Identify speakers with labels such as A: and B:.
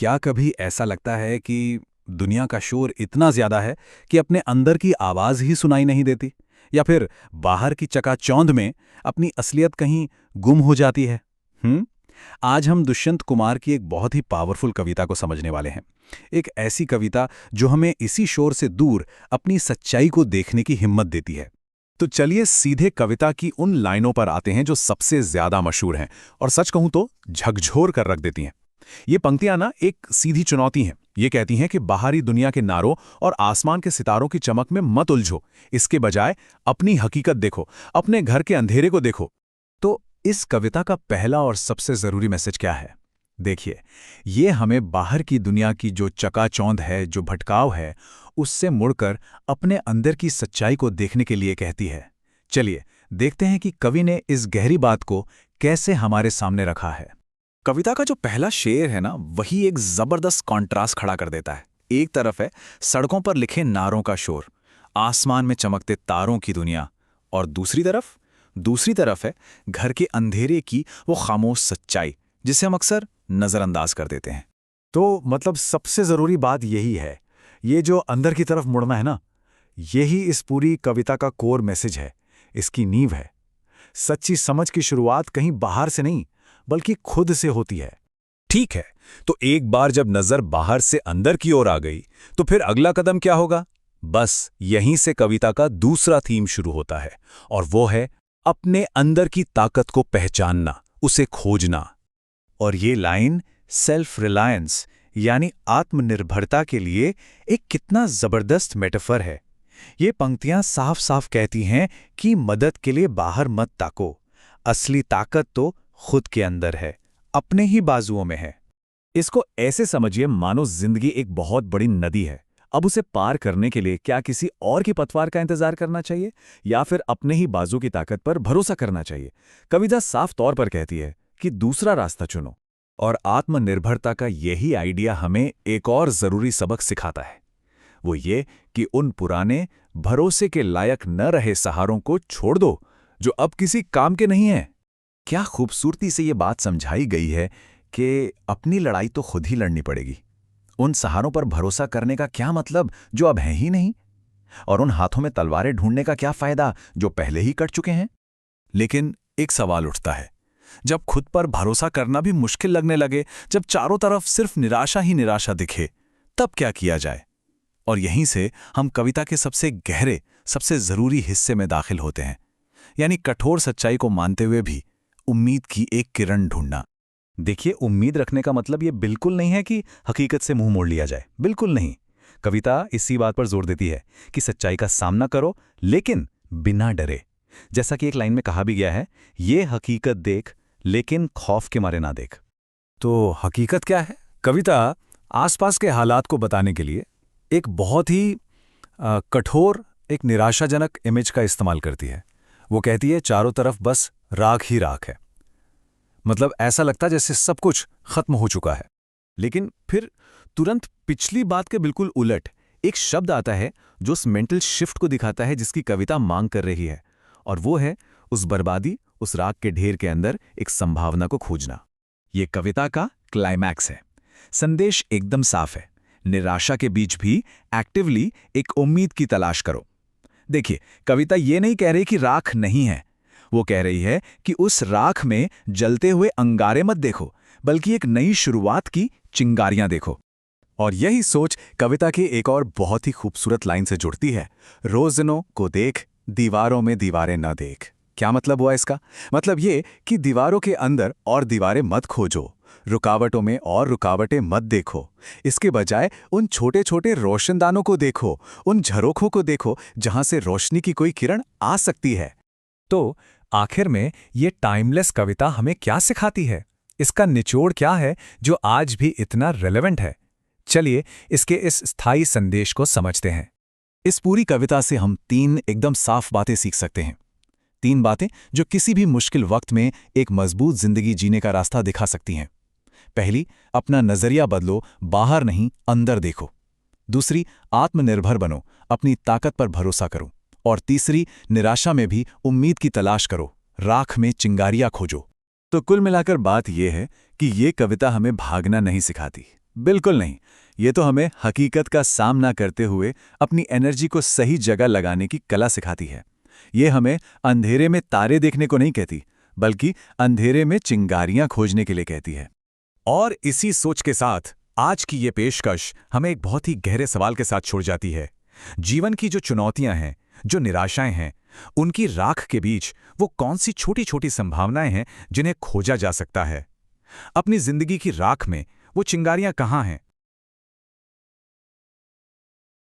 A: क्या कभी ऐसा लगता है कि दुनिया का शोर इतना ज्यादा है कि अपने अंदर की आवाज ही सुनाई नहीं देती? या फिर बाहर की चकाचौंध में अपनी असलियत कहीं गुम हो जाती है? हम्म आज हम दुष्यंत कुमार की एक बहुत ही पावरफुल कविता को समझने वाले हैं। एक ऐसी कविता जो हमें इसी शोर से दूर अपनी सच्चाई को देखने की हिम्मत देती है। तो चलिए सीधे कविता की उन लाइनों पर आते हैं जो सबसे ज्यादा मशहूर हैं और सच कहूं तो झकझोर कर रख देती हैं। ये पंक्तियां ना एक सीधी चुनौती हैं। ये कहती हैं कि बाहरी दुनिया के नारों और आसमान के सितारों की चमक में मत उलझो। इसके बजाय अपनी हकीकत देखो, अपने घर के अंधेरे को देखो। तो इस कविता का पहला और सबसे जरूरी मैसेज क्या है? देखिए, ये हमें बाहर की दुनिया की जो चकाचौंध है, जो भटकाव है, उससे मुड़कर अपने अंदर की सच्चाई को देखने के लिए कहती है। चलिए देखते हैं कि कवि ने इस गहरी बात को कैसे हमारे सामने रखा है। कविता का जो पहला शेर है ना, वही एक जबरदस्त कॉन्ट्रास्ट खड़ा कर देता है। एक तरफ है सड़कों पर लिखे नारों का शोर, आसमान में चमकते तारों की दुनिया, और दूसरी तरफ है घर के अंधेरे की वो खामोश सच्चाई जिसे हम अक्सर नजरअंदाज कर देते हैं।
B: तो मतलब सबसे जरूरी बात यही है, ये जो अंदर की तरफ मुड़ना है ना, यही इस पूरी कविता का कोर मैसेज है, इसकी नींव है। सच्ची समझ की शुरुआत कहीं बाहर से नहीं, बल्कि खुद से होती है।
C: ठीक है, तो एक बार जब नजर बाहर से अंदर की ओर आ गई, तो फिर अगला कदम क्या होगा? बस यहीं से कविता का दूसरा थीम शुरू होता है, और वो है अपने अंदर की ताकत को पहचानना, उसे खोजना। और ये लाइन सेल्फ रिलायंस यानी आत्मनिर्भरता के लिए एक कितना जबरदस्त मेटाफर है। ये पंक्तियां साफ साफ कहती हैं कि मदद के लिए बाहर मत ताको, असली ताकत तो खुद के अंदर है, अपने ही बाजुओं में है। इसको ऐसे समझिए मानो जिंदगी एक बहुत बड़ी नदी है। अब उसे पार करने के लिए क्या किसी और की पतवार का इंतजार करना चाहिए, या फिर अपने ही बाजू की ताकत पर भरोसा करना चाहिए? कविता साफ तौर पर कहती है कि दूसरा रास्ता चुनो। और आत्मनिर्भरता का यही आइडिया हमें एक और जरूरी सबक सिखाता है। वो ये कि उन पुराने भरोसे के लायक न रहे सहारों को छोड़ दो जो अब किसी काम के नहीं हैं। क्या खूबसूरती से ये बात समझाई गई है कि अपनी लड़ाई तो खुद ही लड़नी पड़ेगी। उन सहारों पर भरोसा करने का क्या मतलब जो अब हैं ही नहीं, और उन हाथों में तलवारें ढूंढने का क्या फायदा जो पहले ही कट चुके हैं। लेकिन एक सवाल उठता है, जब खुद पर भरोसा करना भी मुश्किल लगने लगे, जब चारों तरफ सिर्फ निराशा ही निराशा दिखे, तब क्या किया जाए? और यहीं से हम कविता के सबसे गहरे, सबसे जरूरी हिस्से में दाखिल होते हैं, यानी कठोर सच्चाई को मानते हुए भी उम्मीद की एक किरण ढूंढना। देखिए, उम्मीद रखने का मतलब ये बिल्कुल नहीं है कि हकीकत से मुंह मोड़ लिया जाए, बिल्कुल नहीं। कविता इसी बात पर जोर देती है कि सच्चाई का सामना करो, लेकिन बिना डरे। जैसा कि एक लाइन में कहा भी गया है, ये हकीकत देख लेकिन खौफ के मारे ना देख।
B: तो हकीकत क्या है? कविता आसपास के हालात को बताने के लिए एक बहुत ही कठोर, एक निराशाजनक इमेज का इस्तेमाल करती है। वो कहती है चारों तरफ बस राख ही राख है। मतलब ऐसा लगता है जैसे सब कुछ खत्म हो चुका है।
C: लेकिन फिर तुरंत पिछली बात के बिल्कुल उलट एक शब्द आता है जो उस मेंटल शिफ्ट को दिखाता है जिसकी कविता मांग कर रही है, और वो है उस बर्बादी, उस राख के ढेर के अंदर एक संभावना को खोजना। ये कविता का क्लाइमैक्स है। संदेश एकदम साफ है, निराशा के बीच भी एक्टिवली एक उम्मीद की तलाश करो। देखिए, कविता ये नहीं कह रही कि राख नहीं है, वो कह रही है कि उस राख में जलते हुए अंगारे मत देखो, बल्कि एक नई शुरुआत की चिंगारियां देखो। और यही सोच कविता की एक और बहुत ही खूबसूरत लाइन से जुड़ती है, रोज़नों को देख, दीवारों में दीवारें न देख। क्या मतलब हुआ इसका? मतलब ये कि दीवारों के अंदर और दीवारें मत खोजो, रुकावटों में और रुकावटें मत देखो। इसके बजाय उन छोटे छोटे रोशनदानों को देखो, उन झरोखों को देखो जहां से रोशनी की कोई किरण आ सकती है।
B: तो आखिर में ये टाइमलेस कविता हमें क्या सिखाती है? इसका निचोड़ क्या है जो आज भी इतना रेलेवेंट है? चलिए इसके इस स्थायी संदेश को समझते हैं।
C: इस पूरी कविता से हम 3 एकदम साफ बातें सीख सकते हैं। 3 बातें जो किसी भी मुश्किल वक्त में एक मजबूत जिंदगी जीने का रास्ता दिखा सकती हैं। पहली, अपना नजरिया बदलो, बाहर नहीं अंदर देखो। दूसरी, आत्मनिर्भर बनो, अपनी ताकत पर भरोसा करो। और तीसरी, निराशा में भी उम्मीद की तलाश करो, राख में चिंगारियां खोजो। तो कुल मिलाकर बात यह है कि ये कविता हमें भागना नहीं सिखाती,
B: बिल्कुल नहीं। ये तो हमें हकीकत का सामना करते हुए अपनी एनर्जी को सही जगह लगाने की कला सिखाती है। ये हमें अंधेरे में तारे देखने को नहीं कहती, बल्कि अंधेरे में चिंगारियां खोजने के लिए कहती है।
C: और इसी सोच के साथ आज की ये पेशकश हमें एक बहुत ही गहरे सवाल के साथ छोड़ जाती है। जीवन की जो चुनौतियां हैं, जो निराशाएं हैं, उनकी राख के बीच वो कौन सी छोटी छोटी संभावनाएं हैं जिन्हें खोजा जा सकता है? अपनी जिंदगी की राख में वो चिंगारियां कहाँ हैं